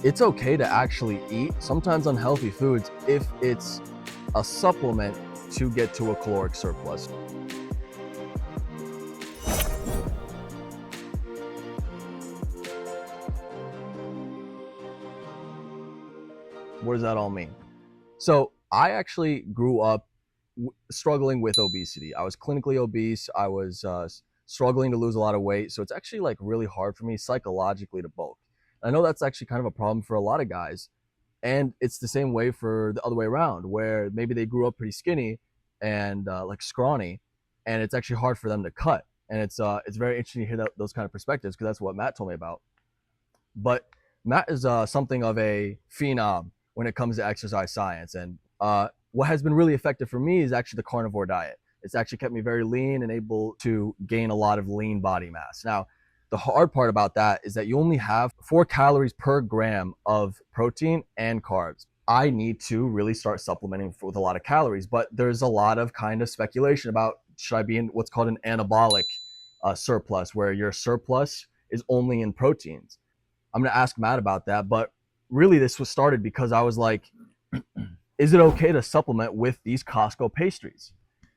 it's okay to actually eat sometimes unhealthy foods if it's a supplement to get to a caloric surplus. What does that all mean? So I actually grew up struggling with obesity. I was clinically obese. I was struggling to lose a lot of weight. So it's actually like really hard for me psychologically to bulk. I know that's actually kind of a problem for a lot of guys. And it's the same way for the other way around, where maybe they grew up pretty skinny and like scrawny, and it's actually hard for them to cut. And it's very interesting to hear those kind of perspectives, because that's what Matt told me about. But Matt is something of a phenom when it comes to exercise science. And what has been really effective for me is actually the carnivore diet. It's actually kept me very lean and able to gain a lot of lean body mass. Now, the hard part about that is that you only have 4 calories per gram of protein and carbs. I need to really start supplementing with a lot of calories, but there's a lot of kind of speculation about, should I be in what's called an anabolic surplus, where your surplus is only in proteins. I'm going to ask Matt about that, but really this was started because I was like, is it okay to supplement with these Costco pastries?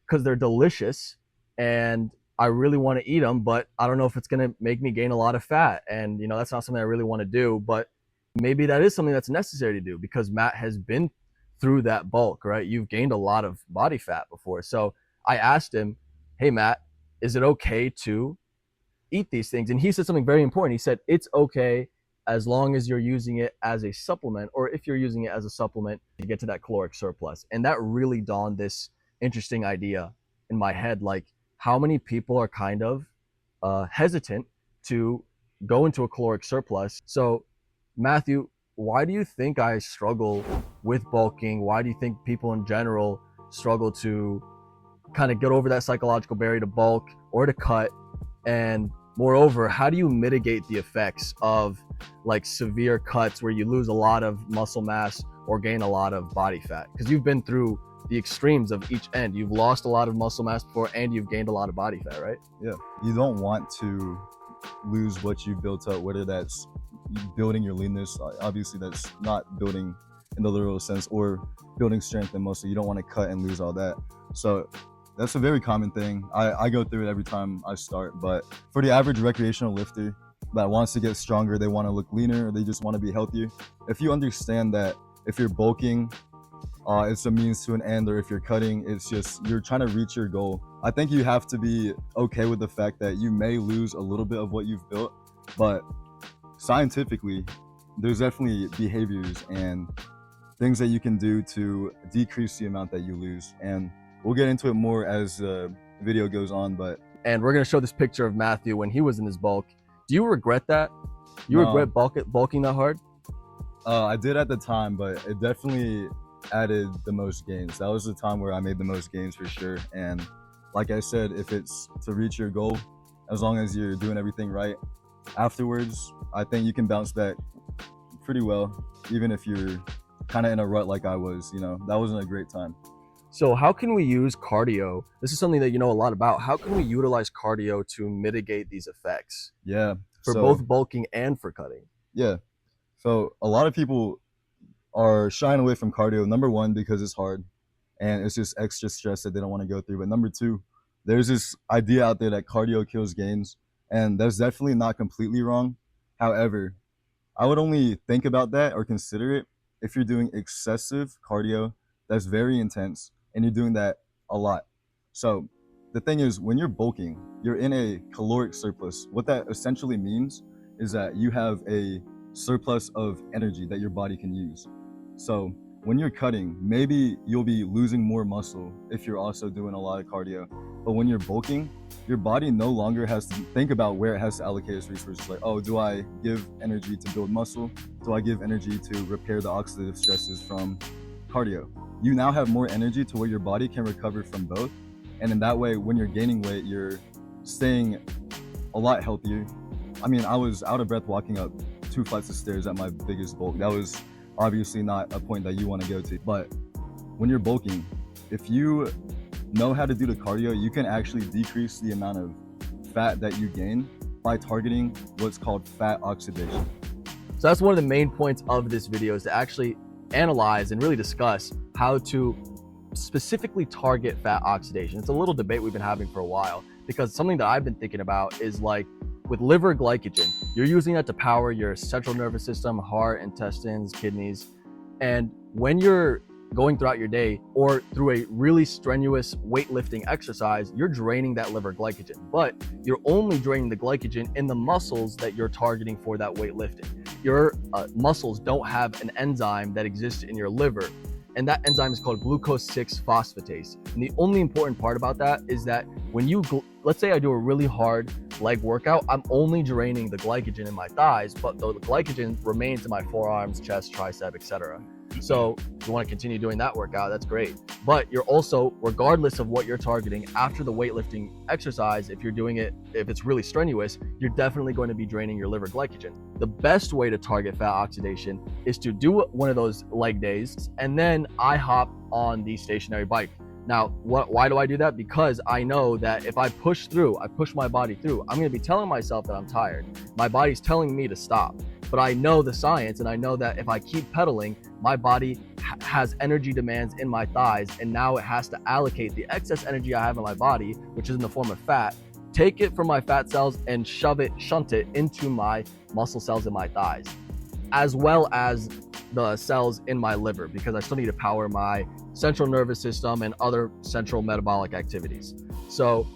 Because they're delicious and I really want to eat them, but I don't know if it's going to make me gain a lot of fat. And, you know, that's not something I really want to do, but maybe that is something that's necessary to do, because Matt has been through that bulk, right? You've gained a lot of body fat before. So I asked him, hey, Matt, is it okay to eat these things? And he said something very important. He said, it's okay as long as you're using it as a supplement, or if you're using it as a supplement to get to that caloric surplus. And that really dawned this interesting idea in my head, like how many people are kind of hesitant to go into a caloric surplus. So Matthew, why do you think I struggle with bulking? Why do you think people in general struggle to kind of get over that psychological barrier to bulk or to cut? And moreover, how do you mitigate the effects of like severe cuts where you lose a lot of muscle mass or gain a lot of body fat? Because you've been through the extremes of each end. You've lost a lot of muscle mass before and you've gained a lot of body fat, right? Yeah, you don't want to lose what you built up, whether that's building your leanness. Obviously that's not building in the literal sense, or building strength and muscle. You don't want to cut and lose all that. So that's a very common thing. I go through it every time I start. But for the average recreational lifter that wants to get stronger, they want to look leaner, or they just want to be healthier, if you understand that if you're bulking, it's a means to an end, or if you're cutting, it's just you're trying to reach your goal, I think you have to be okay with the fact that you may lose a little bit of what you've built. But scientifically, there's definitely behaviors and things that you can do to decrease the amount that you lose. And we'll get into it more as the video goes on. And we're going to show this picture of Matthew when he was in his bulk. Do you regret that? You No. regret bulking that hard? I did at the time, but it definitely added the most gains. That was the time where I made the most gains for sure. And like I said, if it's to reach your goal, as long as you're doing everything right afterwards, I think you can bounce back pretty well, even if you're kind of in a rut like I was. You know, that wasn't a great time. So how can we use cardio? This is something that you know a lot about. How can we utilize cardio to mitigate these effects? Yeah. For both bulking and for cutting? Yeah. So a lot of people are shying away from cardio. Number one, because it's hard and it's just extra stress that they don't want to go through. But number two, there's this idea out there that cardio kills gains, and that's definitely not completely wrong. However, I would only think about that or consider it if you're doing excessive cardio that's very intense and you're doing that a lot. So the thing is, when you're bulking, you're in a caloric surplus. What that essentially means is that you have a surplus of energy that your body can use. So when you're cutting, maybe you'll be losing more muscle if you're also doing a lot of cardio. But when you're bulking, your body no longer has to think about where it has to allocate its resources. Like, oh, do I give energy to build muscle? Do I give energy to repair the oxidative stresses from cardio? You now have more energy to where your body can recover from both. And in that way, when you're gaining weight, you're staying a lot healthier. I mean, I was out of breath walking up 2 flights of stairs at my biggest bulk. That was obviously not a point that you want to go to. But when you're bulking, if you know how to do the cardio, you can actually decrease the amount of fat that you gain by targeting what's called fat oxidation. So that's one of the main points of this video, is to actually analyze and really discuss how to specifically target fat oxidation. It's a little debate we've been having for a while, because something that I've been thinking about is like with liver glycogen, you're using that to power your central nervous system, heart, intestines, kidneys. And when you're going throughout your day or through a really strenuous weightlifting exercise, you're draining that liver glycogen, but you're only draining the glycogen in the muscles that you're targeting for that weightlifting. Your muscles don't have an enzyme that exists in your liver, and that enzyme is called glucose 6-phosphatase. And the only important part about that is that when you, let's say I do a really hard leg workout, I'm only draining the glycogen in my thighs, but the glycogen remains in my forearms, chest, tricep, etc. So if you want to continue doing that workout, that's great. But you're also, regardless of what you're targeting after the weightlifting exercise, if you're doing it, if it's really strenuous, you're definitely going to be draining your liver glycogen. The best way to target fat oxidation is to do one of those leg days, and then I hop on the stationary bike. Now, why do I do that? Because I know that if I push my body through, I'm going to be telling myself that I'm tired. My body's telling me to stop. But I know the science, and I know that if I keep pedaling, my body has energy demands in my thighs, and now it has to allocate the excess energy I have in my body, which is in the form of fat, take it from my fat cells and shunt it into my muscle cells in my thighs, as well as the cells in my liver, because I still need to power my central nervous system and other central metabolic activities. So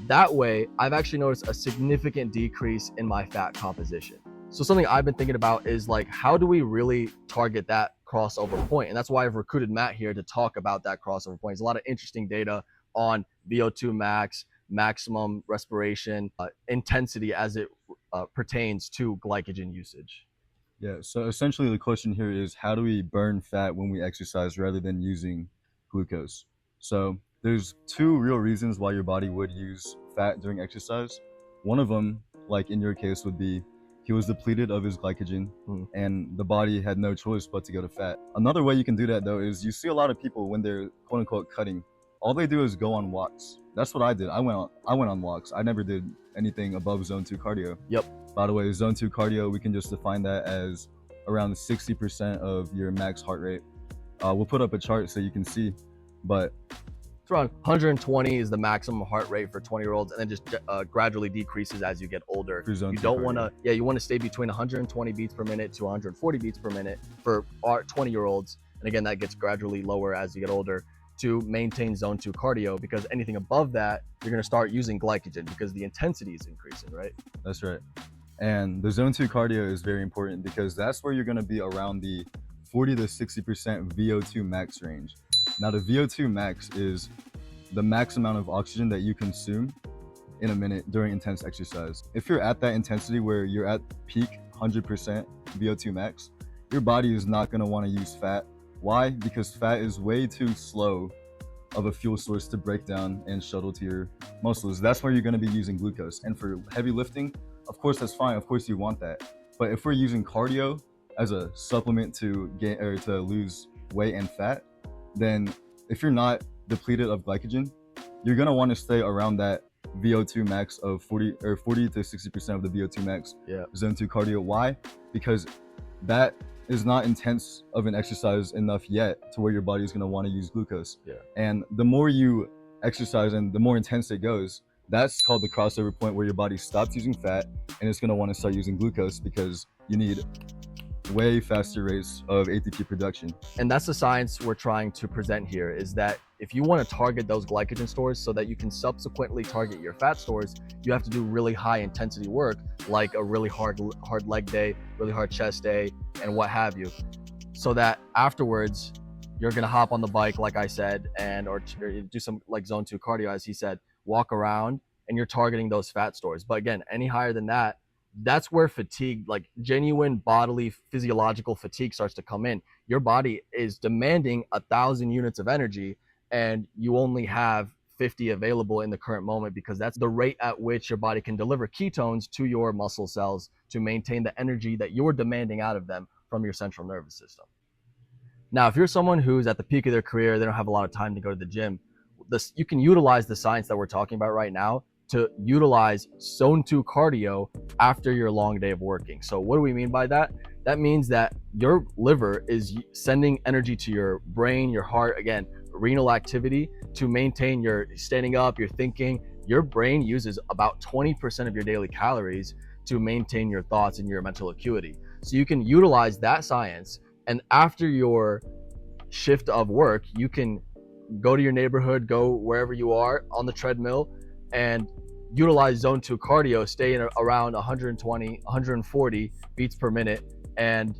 that way, I've actually noticed a significant decrease in my fat composition. So something I've been thinking about is like, how do we really target that crossover point? And that's why I've recruited Matt here to talk about that crossover point. There's a lot of interesting data on VO2 max, maximum respiration, intensity as it pertains to glycogen usage. Yeah, so essentially the question here is, how do we burn fat when we exercise rather than using glucose? So there's two real reasons why your body would use fat during exercise. One of them, like in your case, would be he was depleted of his glycogen and the body had no choice but to go to fat. Another way you can do that though is you see a lot of people when they're quote unquote cutting, all they do is go on walks. That's what I did. I went on walks. I never did anything above zone 2 cardio. Yep. By the way, zone 2 cardio, we can just define that as around 60% of your max heart rate. We'll put up a chart so you can see, but it's around 120 is the maximum heart rate for 20-year-olds, and then just gradually decreases as you get older. You don't want to, you want to stay between 120 beats per minute to 140 beats per minute for our 20-year-olds. And again, that gets gradually lower as you get older to maintain zone 2 cardio, because anything above that, you're going to start using glycogen because the intensity is increasing, right? That's right. And the zone 2 cardio is very important because that's where you're going to be around the 40 to 60% VO2 max range. Now the VO2 max is the max amount of oxygen that you consume in a minute during intense exercise. If you're at that intensity where you're at peak 100% VO2 max, your body is not going to want to use fat. Why? Because fat is way too slow of a fuel source to break down and shuttle to your muscles. That's where you're going to be using glucose. And for heavy lifting, of course, that's fine. Of course, you want that. But if we're using cardio as a supplement to gain or to lose weight and fat, then if you're not depleted of glycogen, you're going to want to stay around that VO2 max of 40 to 60% of the VO2 max zone 2 cardio. Why? Because that is not intense of an exercise enough yet to where your body is going to want to use glucose. And the more you exercise and the more intense it goes, that's called the crossover point where your body stops using fat and it's going to want to start using glucose because you need way faster rates of ATP production. And that's the science we're trying to present here, is that if you want to target those glycogen stores so that you can subsequently target your fat stores, you have to do really high intensity work, like a really hard leg day, really hard chest day, and what have you, so that afterwards you're going to hop on the bike, like I said, and or do some like zone 2 cardio, as he said, walk around, and you're targeting those fat stores. But again, any higher than that, that's where fatigue, like genuine bodily physiological fatigue, starts to come in. Your body is demanding 1,000 units of energy and you only have 50 available in the current moment, because that's the rate at which your body can deliver ketones to your muscle cells to maintain the energy that you're demanding out of them from your central nervous system. Now, if you're someone who's at the peak of their career, they don't have a lot of time to go to the gym, you can utilize the science that we're talking about right now to utilize zone 2 cardio after your long day of working. So what do we mean by that? that means that your liver is sending energy to your brain, your heart, again, renal activity to maintain your standing up, your thinking. Your brain uses about 20% of your daily calories to maintain your thoughts and your mental acuity. So you can utilize that science, and after your shift of work, you can go to your neighborhood, go wherever you are on the treadmill, and utilize zone 2 cardio, stay in around 120, 140 beats per minute, and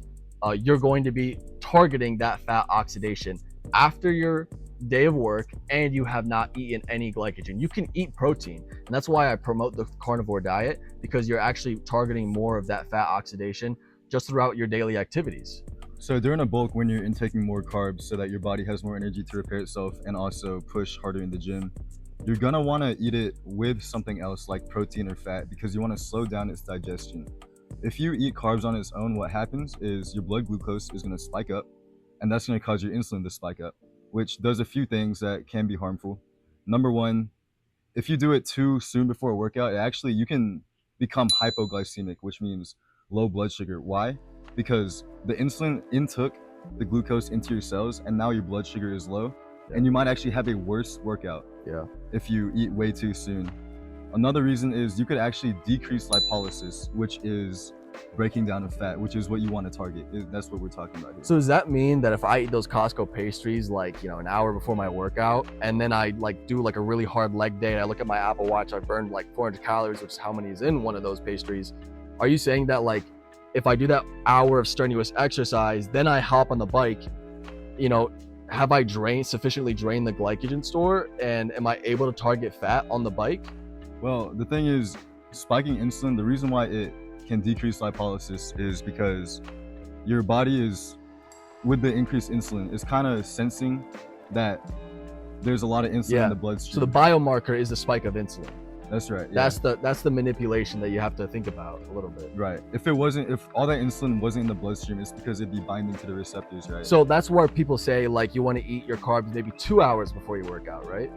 you're going to be targeting that fat oxidation after your day of work, and you have not eaten any glycogen. You can eat protein, and that's why I promote the carnivore diet, because you're actually targeting more of that fat oxidation just throughout your daily activities. So during a bulk, when you're intaking more carbs so that your body has more energy to repair itself and also push harder in the gym, you're gonna want to eat it with something else like protein or fat, because you want to slow down its digestion. If you eat carbs on its own, what happens is your blood glucose is going to spike up, and that's going to cause your insulin to spike up, which does a few things that can be harmful. Number one, if you do it too soon before a workout, you can become hypoglycemic, which means low blood sugar. Why? Because the insulin intook the glucose into your cells, and now your blood sugar is low, and you might actually have a worse workout if you eat way too soon. Another reason is you could actually decrease lipolysis, which is breaking down of fat, which is what you want to target. That's what we're talking about here. So does that mean that if I eat those Costco pastries like, an hour before my workout, and then I do like a really hard leg day, and I look at my Apple Watch, I burned like 400 calories, which is how many is in one of those pastries. Are you saying that like if I do that hour of strenuous exercise, then I hop on the bike, have I sufficiently drained the glycogen store, and am I able to target fat on the bike? Well, the thing is, spiking insulin, the reason why it can decrease lipolysis is because your body is, with the increased insulin, is kind of sensing that there's a lot of insulin in the bloodstream. So the biomarker is the spike of insulin. That's right. Yeah. That's the manipulation that you have to think about a little bit. Right. If all that insulin wasn't in the bloodstream, it's because it'd be binding to the receptors, right? So that's where people say like you want to eat your carbs maybe 2 hours before you work out, right?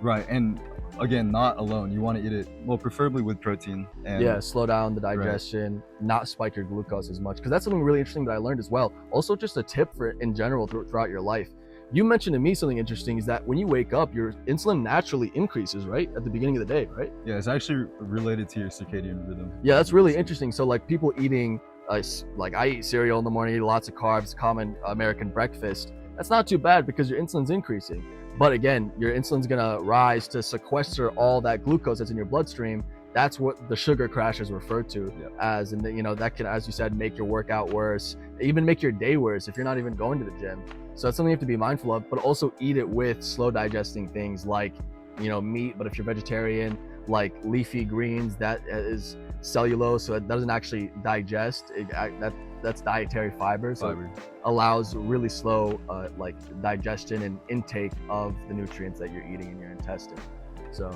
Right. And again, not alone. You want to eat it, well, preferably with protein. And slow down the digestion, not spike your glucose as much, because that's something really interesting that I learned as well. Also, just a tip for in general throughout your life. You mentioned to me something interesting is that when you wake up, your insulin naturally increases, right? At the beginning of the day, right? Yeah, it's actually related to your circadian rhythm. Yeah, that's really interesting. So like people eating, like I eat cereal in the morning, eat lots of carbs, common American breakfast. That's not too bad because your insulin's increasing. But again, your insulin's gonna rise to sequester all that glucose that's in your bloodstream. That's what the sugar crash is referred to as, and that can, as you said, make your workout worse, even make your day worse if you're not even going to the gym. So that's something you have to be mindful of, but also eat it with slow digesting things like, meat, but if you're vegetarian, like leafy greens, that is cellulose, so it doesn't actually digest. That's dietary fiber, so it allows really slow like digestion and intake of the nutrients that you're eating in your intestine. So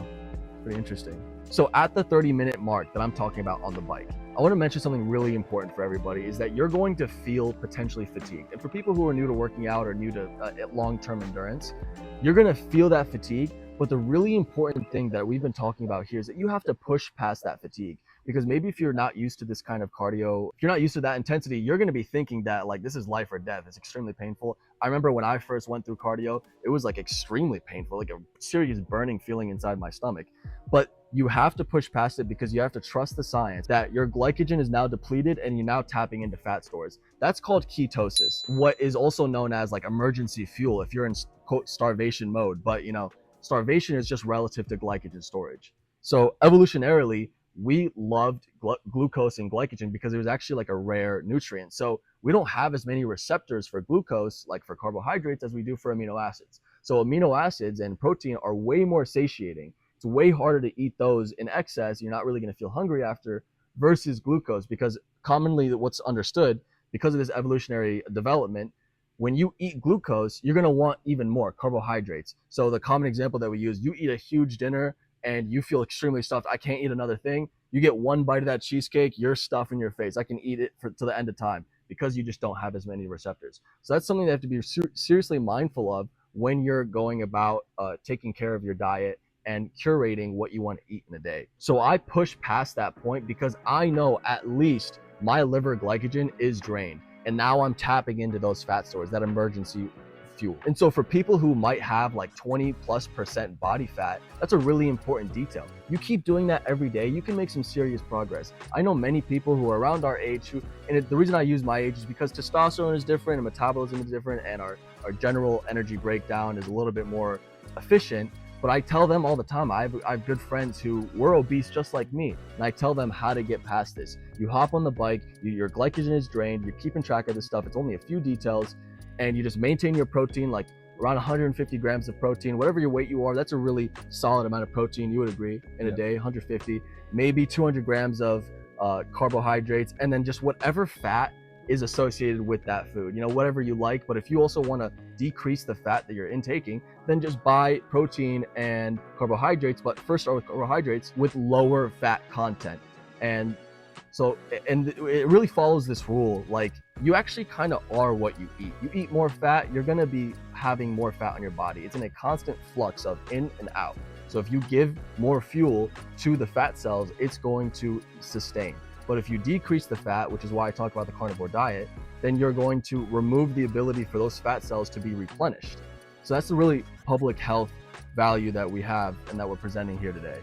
pretty interesting. So at the 30-minute mark that I'm talking about on the bike, I want to mention something really important for everybody is that you're going to feel potentially fatigued. And for people who are new to working out or new to long-term endurance, you're going to feel that fatigue. But the really important thing that we've been talking about here is that you have to push past that fatigue, because maybe if you're not used to this kind of cardio, if you're not used to that intensity, you're going to be thinking that like this is life or death. It's extremely painful. I remember when I first went through cardio, it was like extremely painful, like a serious burning feeling inside my stomach. But you have to push past it because you have to trust the science that your glycogen is now depleted and you're now tapping into fat stores. That's called ketosis, what is also known as like emergency fuel if you're in quote starvation mode. But starvation is just relative to glycogen storage. So evolutionarily, we loved glucose and glycogen because it was actually like a rare nutrient. So we don't have as many receptors for glucose, like for carbohydrates, as we do for amino acids. So amino acids and protein are way more satiating. It's way harder to eat those in excess. You're not really going to feel hungry after, versus glucose, because commonly what's understood, because of this evolutionary development, when you eat glucose, you're going to want even more carbohydrates. So the common example that we use, you eat a huge dinner and you feel extremely stuffed. I can't eat another thing. You get one bite of that cheesecake, you're stuffed in your face. I can eat it to the end of time because you just don't have as many receptors. So that's something that you have to be seriously mindful of when you're going about taking care of your diet and curating what you want to eat in a day. So I push past that point because I know at least my liver glycogen is drained. And now I'm tapping into those fat stores, that emergency fuel. And so for people who might have like 20+% body fat, that's a really important detail. You keep doing that every day, you can make some serious progress. I know many people who are around our age the reason I use my age is because testosterone is different and metabolism is different, and our general energy breakdown is a little bit more efficient. But I tell them all the time, I have good friends who were obese just like me, and I tell them how to get past this. You hop on the bike, your glycogen is drained, you're keeping track of this stuff, it's only a few details, and you just maintain your protein, like around 150 grams of protein, whatever your weight you are, that's a really solid amount of protein, you would agree, in a day, 150, maybe 200 grams of carbohydrates, and then just whatever fat is associated with that food, whatever you like. But if you also want to decrease the fat that you're intaking, then just buy protein and carbohydrates, but first start with carbohydrates with lower fat content. And it really follows this rule, like you actually kind of are what you eat. You eat more fat, you're going to be having more fat on your body. It's in a constant flux of in and out. So if you give more fuel to the fat cells, it's going to sustain. But if you decrease the fat, which is why I talk about the carnivore diet, then you're going to remove the ability for those fat cells to be replenished. So that's the really public health value that we have and that we're presenting here today.